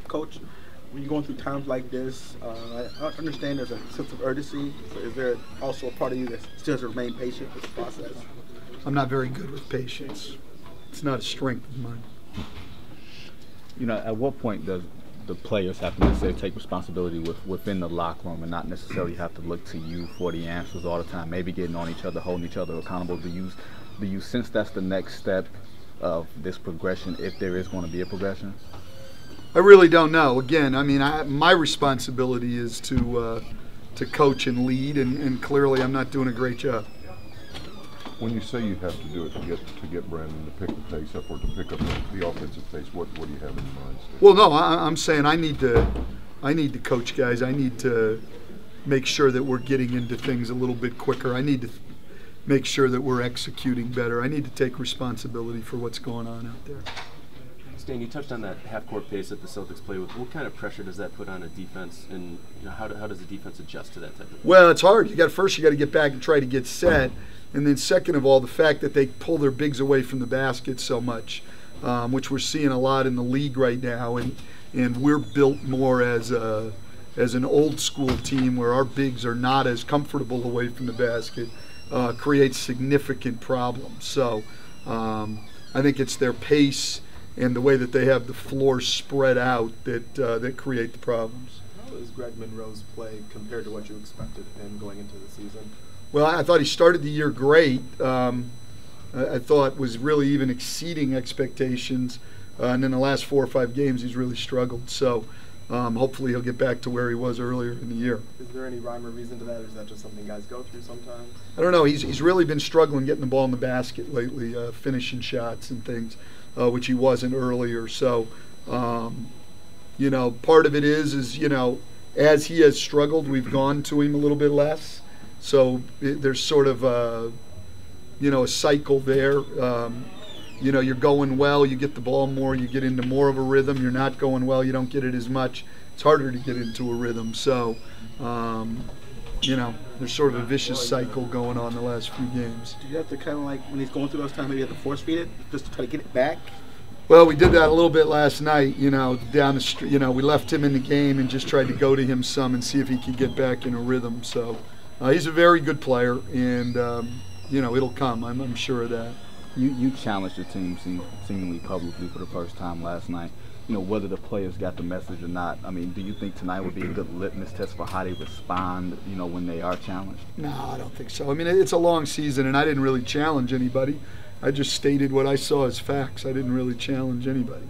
Coach, when you're going through times like this, I understand there's a sense of urgency. So is there also a part of you that still has to remain patient with the process? I'm not very good with patience. It's not a strength of mine. You know, at what point does the players have to necessarily take responsibility within the locker room and not necessarily have to look to you for the answers all the time, maybe getting on each other, holding each other accountable? Do you sense that's the next step of this progression, if there is going to be a progression? I really don't know. Again, I mean, my responsibility is to coach and lead, and clearly I'm not doing a great job. When you say you have to do it to get Brandon to pick the pace up or to pick up the offensive pace, what do you have in mind, Steve? Well, no, I'm saying I need to coach guys. I need to make sure that we're getting into things a little bit quicker. I need to make sure that we're executing better. I need to take responsibility for what's going on out there. Stan, you touched on that half-court pace that the Celtics play with. What kind of pressure does that put on a defense, and how does the defense adjust to that type of thing? Well, it's hard. First you got to get back and try to get set, and then second of all, the fact that they pull their bigs away from the basket so much, which we're seeing a lot in the league right now, and we're built more as an old-school team where our bigs are not as comfortable away from the basket, creates significant problems. So I think it's their pace and the way that they have the floor spread out that create the problems. How does Greg Monroe's play compared to what you expected him going into the season? Well, I thought he started the year great. I thought was really even exceeding expectations. And in the last 4 or 5 games, he's really struggled. So hopefully he'll get back to where he was earlier in the year. Is there any rhyme or reason to that, or is that just something guys go through sometimes? I don't know. He's really been struggling getting the ball in the basket lately, finishing shots and things, which he wasn't earlier. So, you know, part of it is you know, as he has struggled, we've gone to him a little bit less. So there's sort of a cycle there. You know, you're going well, you get the ball more, you get into more of a rhythm. You're not going well, you don't get it as much. It's harder to get into a rhythm. So, you know, there's sort of a vicious cycle going on the last few games. Do you have to kind of like, when he's going through those times, maybe you have to force feed it just to try to get it back? Well, we did that a little bit last night, you know, down the street. You know, we left him in the game and just tried to go to him some and see if he could get back in a rhythm. So he's a very good player, and, you know, it'll come. I'm sure of that. You challenged the team seemingly publicly for the first time last night. You know, whether the players got the message or not. I mean, do you think tonight would be a good litmus test for how they respond, you know, when they are challenged? No, I don't think so. I mean, it's a long season, and I didn't really challenge anybody. I just stated what I saw as facts. I didn't really challenge anybody.